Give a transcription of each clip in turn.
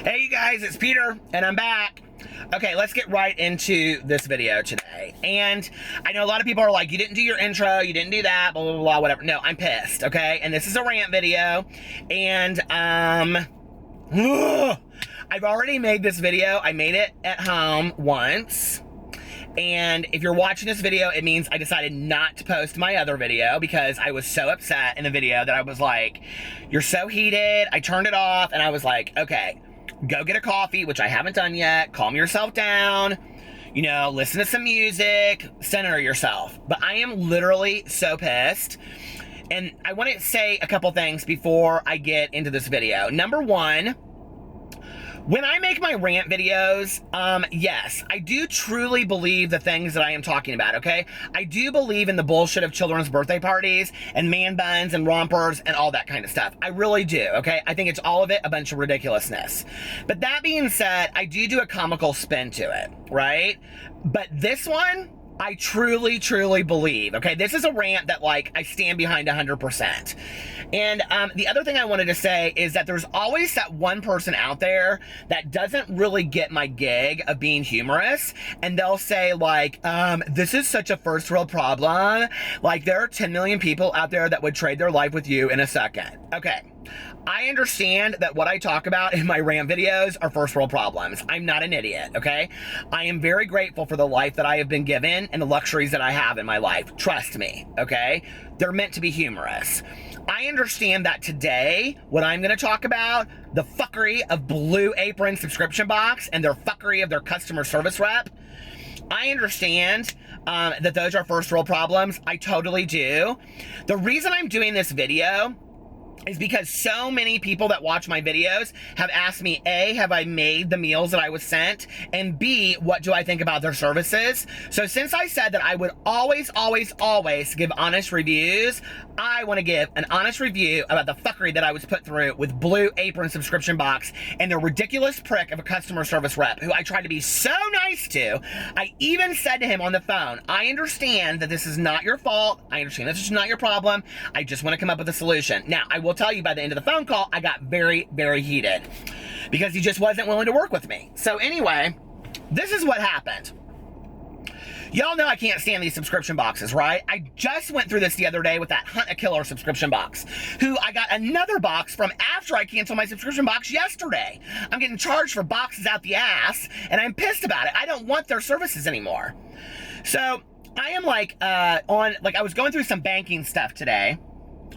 Hey you guys, it's Peter, and I'm back. Okay, let's get right into this video today. And I know a lot of people are like, you didn't do your intro, you didn't do that, blah, blah, blah, whatever. No, I'm pissed, okay? And this is a rant video, and, I've already made this video. I made it at home once. And if you're watching this video, it means I decided not to post my other video because I was so upset in the video that I was like, you're so heated. I turned it off and I was like, okay, go get a coffee, which I haven't done yet. Calm yourself down, you know, listen to some music, center yourself. But I am literally so pissed. And I want to say a couple things before I get into this video. Number one, when I make my rant videos, yes, I do truly believe the things that I am talking about, okay? I do believe in the bullshit of children's birthday parties and man buns and rompers and all that kind of stuff. I really do, okay? I think it's all of it a bunch of ridiculousness. But that being said, I do a comical spin to it, right? But this one, I truly, truly believe, okay? This is a rant that, like, I stand behind 100%. And the other thing I wanted to say is that there's always that one person out there that doesn't really get my gig of being humorous, and they'll say, like, this is such a first world problem. Like, there are 10 million people out there that would trade their life with you in a second. Okay. I understand that what I talk about in my rant videos are first world problems. I'm not an idiot, okay? I am very grateful for the life that I have been given and the luxuries that I have in my life. Trust me, okay? They're meant to be humorous. I understand that today, what I'm going to talk about, the fuckery of Blue Apron subscription box and their fuckery of their customer service rep, I understand that those are first world problems. I totally do. The reason I'm doing this video is because so many people that watch my videos have asked me, A, have I made the meals that I was sent? And B, what do I think about their services? So since I said that I would always, always, always give honest reviews, I want to give an honest review about the fuckery that I was put through with Blue Apron subscription box and the ridiculous prick of a customer service rep who I tried to be so nice to. I even said to him on the phone, I understand that this is not your fault. I understand this is not your problem. I just want to come up with a solution. Now, I will tell you by the end of the phone call, I got very, very heated because he just wasn't willing to work with me. So anyway, this is what happened. Y'all know I can't stand these subscription boxes, right? I just went through this the other day with that Hunt a Killer subscription box, who I got another box from after I canceled my subscription box yesterday. I'm getting charged for boxes out the ass, and I'm pissed about it. I don't want their services anymore. So I am like, I was going through some banking stuff today.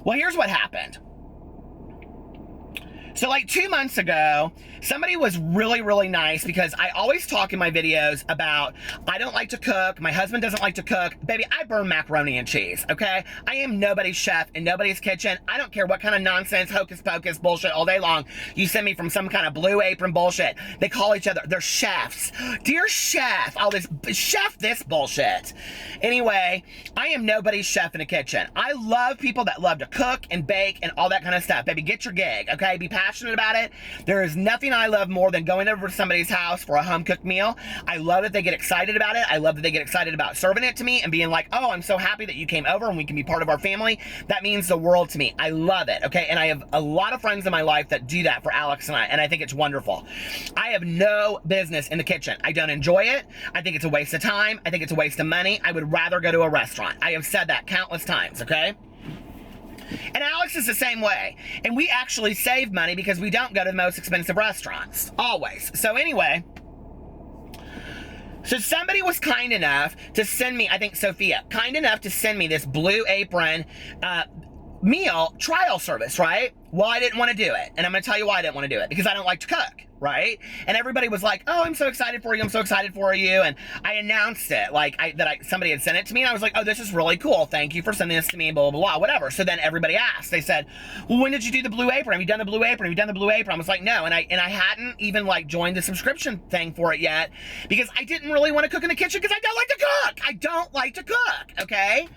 Well, here's what happened. So like 2 months ago, somebody was really, really nice because I always talk in my videos about I don't like to cook. My husband doesn't like to cook. Baby, I burn macaroni and cheese, okay? I am nobody's chef in nobody's kitchen. I don't care what kind of nonsense, hocus pocus bullshit all day long you send me from some kind of Blue Apron bullshit. They call each other, they're chefs. Dear chef, all this, chef this bullshit. Anyway, I am nobody's chef in the kitchen. I love people that love to cook and bake and all that kind of stuff. Baby, get your gig, okay? Be passionate about it. There is nothing I love more than going over to somebody's house for a home-cooked meal. I love that they get excited about it. I love that they get excited about serving it to me and being like, oh, I'm so happy that you came over and we can be part of our family. That means the world to me. I love it, okay? And I have a lot of friends in my life that do that for Alex and I think it's wonderful. I have no business in the kitchen. I don't enjoy it. I think it's a waste of time. I think it's a waste of money. I would rather go to a restaurant. I have said that countless times, okay? And Alex is the same way. And we actually save money because we don't go to the most expensive restaurants. Always. So anyway, so somebody was kind enough to send me, I think Sophia, kind enough to send me this Blue Apron meal trial service, right? Well, I didn't want to do it. And I'm going to tell you why I didn't want to do it. Because I don't like to cook, right? And everybody was like, oh, I'm so excited for you. I'm so excited for you. And I announced it, like, somebody had sent it to me. And I was like, oh, this is really cool. Thank you for sending this to me, blah, blah, blah, whatever. So then everybody asked. They said, well, when did you do the Blue Apron? Have you done the Blue Apron? Have you done the Blue Apron? I was like, no. And I hadn't even, like, joined the subscription thing for it yet because I didn't really want to cook in the kitchen because I don't like to cook. I don't like to cook, okay?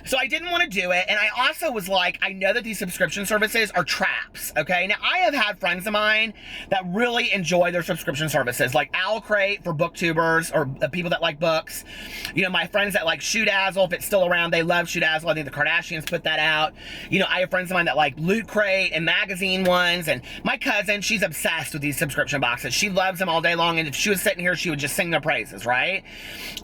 So I didn't want to do it, and I also was like, I know that these subscription services are traps, okay? Now, I have had friends of mine that really enjoy their subscription services, like Owl Crate for booktubers or people that like books. You know, my friends that like Shoedazzle, if it's still around, they love Shoedazzle. I think the Kardashians put that out. You know, I have friends of mine that like Loot Crate and magazine ones, and my cousin, she's obsessed with these subscription boxes. She loves them all day long, and if she was sitting here, she would just sing their praises, right?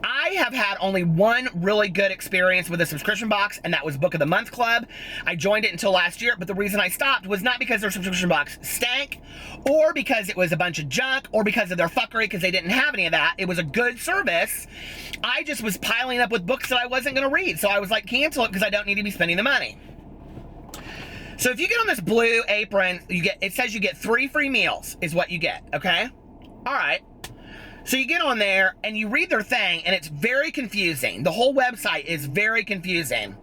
I have had only one really good experience with a subscription box, and that was Book of the Month Club. I joined it until last year, but the reason I stopped was not because their subscription box stank, or because it was a bunch of junk, or because of their fuckery, because they didn't have any of that. It was a good service. I just was piling up with books that I wasn't going to read, so I was like, cancel it because I don't need to be spending the money. So if you get on this Blue Apron, it says you get 3 free meals is what you get, okay? All right. So you get on there and you read their thing, and it's very confusing. The whole website is very confusing.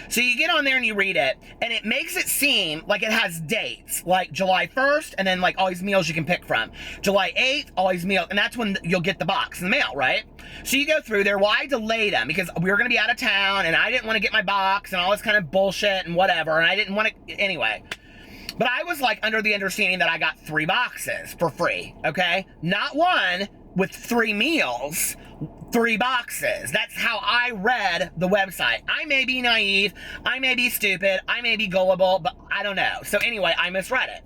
So you get on there and you read it, and it makes it seem like it has dates, like July 1st, and then like all these meals you can pick from. July 8th, all these meals, and that's when you'll get the box in the mail, right? So you go through there. Well, I delayed them because we were going to be out of town, and I didn't want to get my box and all this kind of bullshit and whatever, and I didn't want to, anyway. But I was like under the understanding that I got 3 boxes for free, okay? Not one with 3 meals, 3 boxes. That's how I read the website. I may be naive, I may be stupid, I may be gullible, but I don't know. So anyway, I misread it.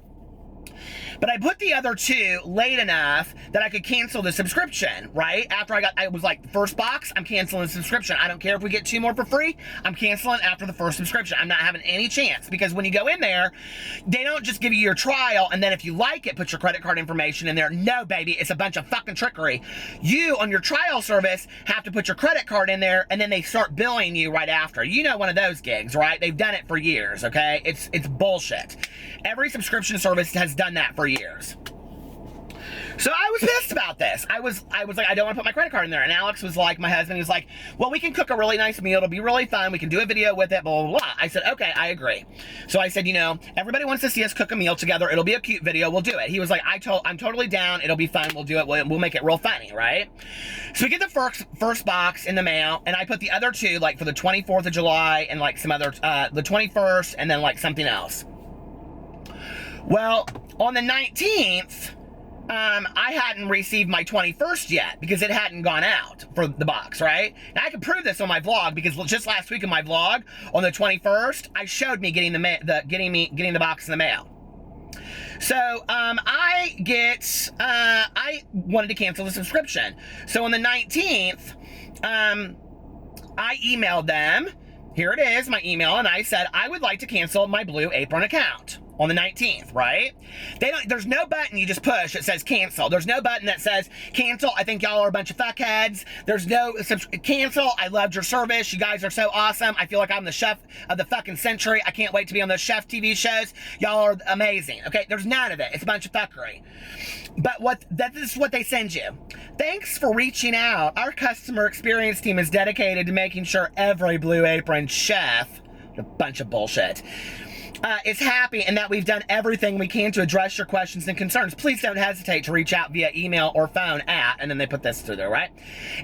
But I put the other 2 late enough that I could cancel the subscription, right? After I was like, first box, I'm canceling the subscription. I don't care if we get 2 more for free. I'm canceling after the first subscription. I'm not having any chance, because when you go in there, they don't just give you your trial, and then if you like it, put your credit card information in there. No, baby, it's a bunch of fucking trickery. You, on your trial service, have to put your credit card in there, and then they start billing you right after. You know, one of those gigs, right? They've done it for years, okay? It's bullshit. Every subscription service has done that for years. So I was pissed about this. I was like, I don't want to put my credit card in there. And Alex was like, my husband, he was like, well, we can cook a really nice meal. It'll be really fun. We can do a video with it, blah, blah, blah. I said, okay, I agree. So I said, you know, everybody wants to see us cook a meal together. It'll be a cute video. We'll do it. He was like, I'm totally down. It'll be fun. We'll do it. We'll make it real funny, right? So we get the first box in the mail, and I put the other 2, like for the 24th of July and like some other, the 21st, and then like something else. Well, on the 19th, I hadn't received my 21st yet because it hadn't gone out for the box, right? Now I can prove this on my vlog because just last week in my vlog on the 21st, I showed me getting the box in the mail. So I wanted to cancel the subscription. So on the 19th, I emailed them. Here it is, my email, and I said I would like to cancel my Blue Apron account. On the 19th, right? There's no button you just push that says cancel. There's no button that says cancel. I think y'all are a bunch of fuckheads. There's no cancel. I loved your service. You guys are so awesome. I feel like I'm the chef of the fucking century. I can't wait to be on those chef TV shows. Y'all are amazing. Okay, there's none of it. It's a bunch of fuckery. But this is what they send you. Thanks for reaching out. Our customer experience team is dedicated to making sure every Blue Apron chef, a bunch of bullshit, is happy, and that we've done everything we can to address your questions and concerns. Please don't hesitate to reach out via email or phone at, and then they put this through there, right?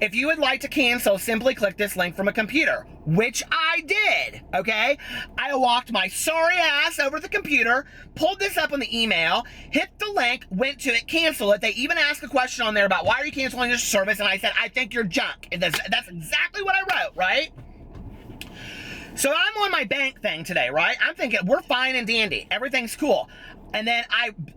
If you would like to cancel, simply click this link from a computer, which I did, okay? I walked my sorry ass over to the computer, pulled this up on the email, hit the link, went to it, cancel it. They even asked a question on there about why are you canceling your service, and I said, I think you're junk. And that's exactly what I wrote, right? So I'm on my bank thing today, right? I'm thinking we're fine and dandy. Everything's cool. And then I'm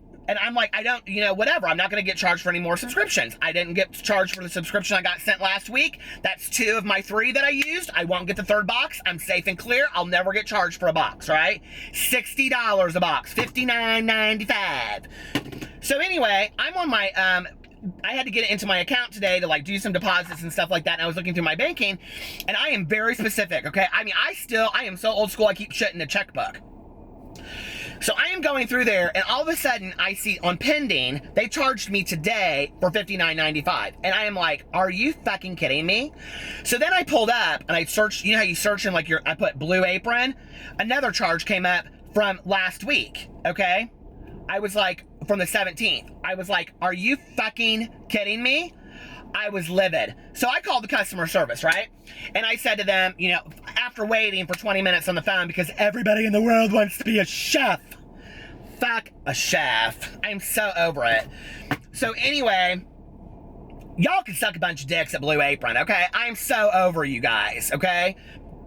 like, I don't, you know, whatever. I'm not going to get charged for any more subscriptions. I didn't get charged for the subscription I got sent last week. That's 2 of my 3 that I used. I won't get the 3rd box. I'm safe and clear. I'll never get charged for a box, right? $60 a box, $59.95. So anyway, I'm on my, I had to get it into my account today to like do some deposits and stuff like that, and I was looking through my banking, and I am very specific, okay? I mean, I am so old school, I keep shit in the checkbook. So I am going through there, and all of a sudden, I see on pending, they charged me today for $59.95, and I am like, are you fucking kidding me? So then I pulled up, and I searched, you know how you search in like I put Blue Apron? Another charge came up from last week, okay? I was like, from the 17th. I was like, are you fucking kidding me? I was livid. So I called the customer service, right? And I said to them, you know, after waiting for 20 minutes on the phone, because everybody in the world wants to be a chef. Fuck a chef. I'm so over it. So anyway, y'all can suck a bunch of dicks at Blue Apron, okay? I'm so over you guys, okay?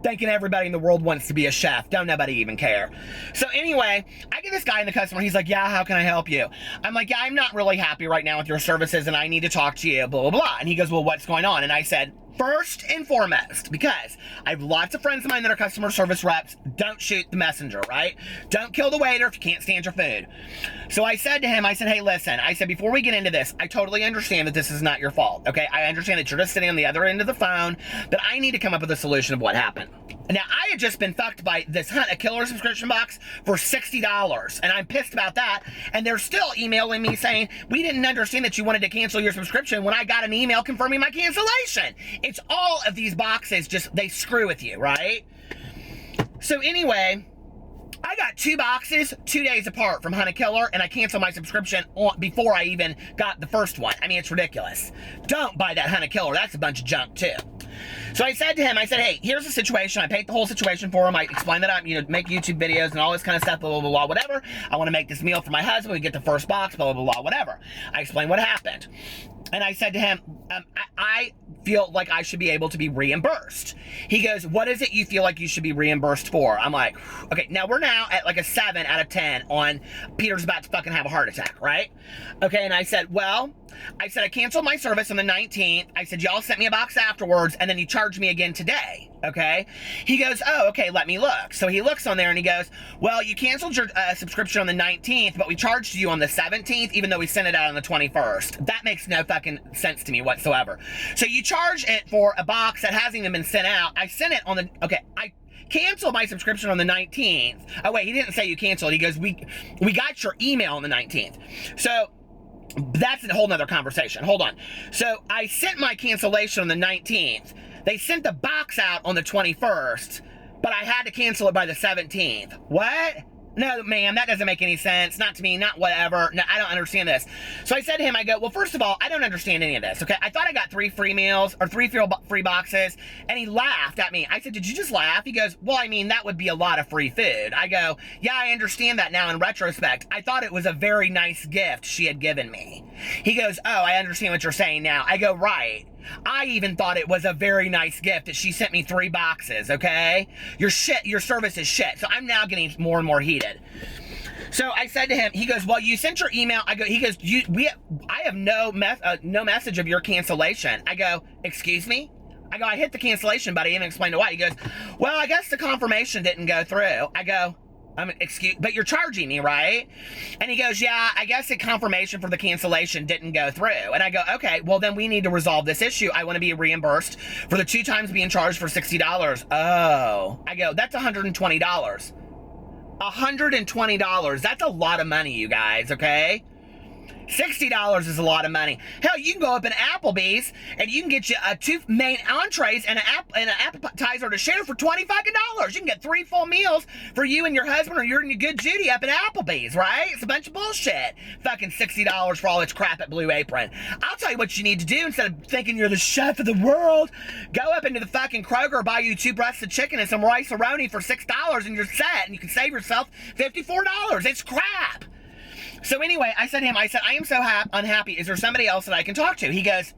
Thinking everybody in the world wants to be a chef. Don't nobody even care. So anyway, I get this guy in the customer. He's like, yeah, how can I help you? I'm like, yeah, I'm not really happy right now with your services and I need to talk to you, blah, blah, blah. And he goes, well, what's going on? And I said, first and foremost, because I have lots of friends of mine that are customer service reps, don't shoot the messenger, right? Don't kill the waiter if you can't stand your food. So I said to him, I said, hey, listen, I said, before we get into this, I totally understand that this is not your fault, okay? I understand that you're just sitting on the other end of the phone, that I need to come up with a solution of what happened. Now, I had just been fucked by this Hunt a Killer subscription box for $60, and I'm pissed about that, and they're still emailing me saying, we didn't understand that you wanted to cancel your subscription when I got an email confirming my cancellation. It's all of these boxes, just, they screw with you, right? So anyway, I got 2 boxes 2 days apart from Hunt a Killer, and I canceled my subscription before I even got the first one. I mean, it's ridiculous. Don't buy that Hunt a Killer. That's a bunch of junk, too. So I said to him, I said, hey, here's the situation. I paint the whole situation for him. I explain that I'm, you know, make YouTube videos and all this kind of stuff, blah, blah, blah, blah, whatever. I want to make this meal for my husband. We get the first box, blah, blah, blah, whatever. I explained what happened. And I said to him, I feel like I should be able to be reimbursed. He goes, what is it you feel like you should be reimbursed for? I'm like, okay, now we're now at like a 7 out of 10 on Peter's about to fucking have a heart attack, right? Okay, and I said, well, I canceled my service on the 19th. I said, y'all sent me a box afterwards, and then you charged me again today, okay? He goes, oh, okay, let me look. So he looks on there and he goes, well, you canceled your subscription on the 19th, but we charged you on the 17th, even though we sent it out on the 21st. That makes no fucking sense to me whatsoever. So you charge it for a box that hasn't even been sent out. I sent it on the, okay, I canceled my subscription on the 19th. Oh, wait, he didn't say you canceled. He goes, we got your email on the 19th. So that's a whole nother conversation. Hold on. So I sent my cancellation on the 19th. They sent the box out on the 21st, but I had to cancel it by the 17th. What? No, ma'am, that doesn't make any sense. Not to me, not whatever. No, I don't understand this. So I said to him, I go, well, first of all, I don't understand any of this, okay? I thought I got 3 free meals or 3 free boxes, and he laughed at me. I said, did you just laugh? He goes, well, I mean, that would be a lot of free food. I go, yeah, I understand that now in retrospect. I thought it was a very nice gift she had given me. He goes, oh, I understand what you're saying now. I go, right. I even thought it was a very nice gift that she sent me 3 boxes, okay? Your service is shit. So I'm now getting more and more heated. So I said to him, he goes, well, you sent your email. I go, he goes, I have no message of your cancellation. I go, excuse me? I go, I hit the cancellation, but I even explained why. He goes, well, I guess the confirmation didn't go through. I go, but you're charging me, right? And he goes, yeah, I guess the confirmation for the cancellation didn't go through. And I go, okay, well then we need to resolve this issue. I want to be reimbursed for the 2 times being charged for $60. Oh. I go, that's $120. $120. That's a lot of money, you guys, okay? $60 is a lot of money. Hell, you can go up in Applebee's and you can get you 2 main entrees and an appetizer to share for $20 fucking dollars. You can get 3 full meals for you and your husband or you and your good Judy up at Applebee's, right? It's a bunch of bullshit. Fucking $60 for all its crap at Blue Apron. I'll tell you what you need to do instead of thinking you're the chef of the world. Go up into the fucking Kroger, buy you 2 breasts of chicken and some rice-a-roni for $6 and you're set and you can save yourself $54. It's crap. So anyway, I said to him, I said, I am so unhappy. Is there somebody else that I can talk to? He goes,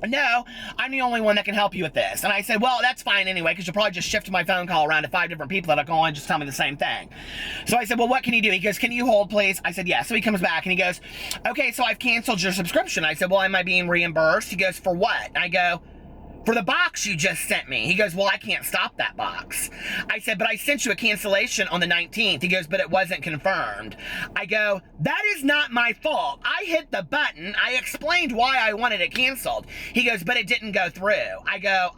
no, I'm the only one that can help you with this. And I said, well, that's fine anyway, because you'll probably just shift my phone call around to 5 different people that call and just tell me the same thing. So I said, well, what can you do? He goes, can you hold, please? I said, yeah. So he comes back and he goes, okay, so I've canceled your subscription. I said, well, am I being reimbursed? He goes, for what? And I go, for the box you just sent me. He goes, well, I can't stop that box. I said, but I sent you a cancellation on the 19th. He goes, but it wasn't confirmed. I go, that is not my fault. I hit the button. I explained why I wanted it canceled. He goes, but it didn't go through. I go,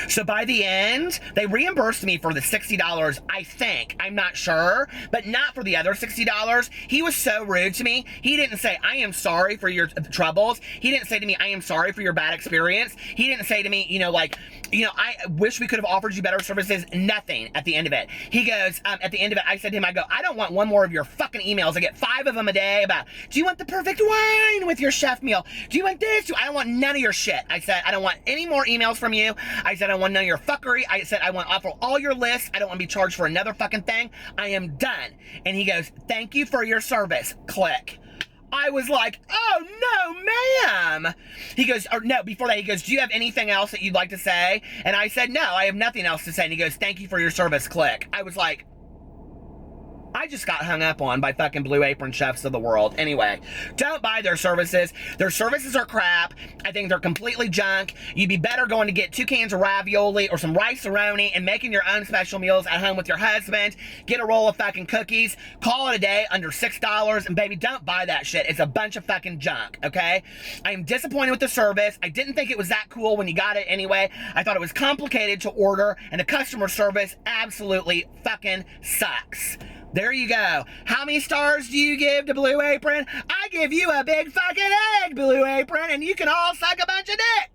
So by the end, they reimbursed me for the $60, I think. I'm not sure, but not for the other $60. He was so rude to me. He didn't say, I am sorry for your troubles. He didn't say to me, I am sorry for your bad experience. He didn't say to me, I wish we could have offered you better services. Nothing at the end of it. He goes, at the end of it, I said to him, I don't want one more of your fucking emails. I get 5 of them a day about, do you want the perfect wine with your chef meal? Do you want this? I don't want none of your shit. I said, I don't want any more emails from you. I said, I don't want none of your fuckery. I said, I want to offer all your lists. I don't want to be charged for another fucking thing. I am done. And he goes, thank you for your service. Click. I was like, oh, no, ma'am. He goes, or no, before that, he goes, do you have anything else that you'd like to say? And I said, no, I have nothing else to say. And he goes, thank you for your service. Click. I was like, I just got hung up on by fucking Blue Apron chefs of the world. Anyway, don't buy their services. Their services are crap. I think they're completely junk. You'd be better going to get 2 cans of ravioli or some rice-a-roni and making your own special meals at home with your husband. Get a roll of fucking cookies. Call it a day under $6. And baby, don't buy that shit. It's a bunch of fucking junk, okay? I am disappointed with the service. I didn't think it was that cool when you got it anyway. I thought it was complicated to order, and the customer service absolutely fucking sucks. There you go. How many stars do you give to Blue Apron? I give you a big fucking egg, Blue Apron, and you can all suck a bunch of dick.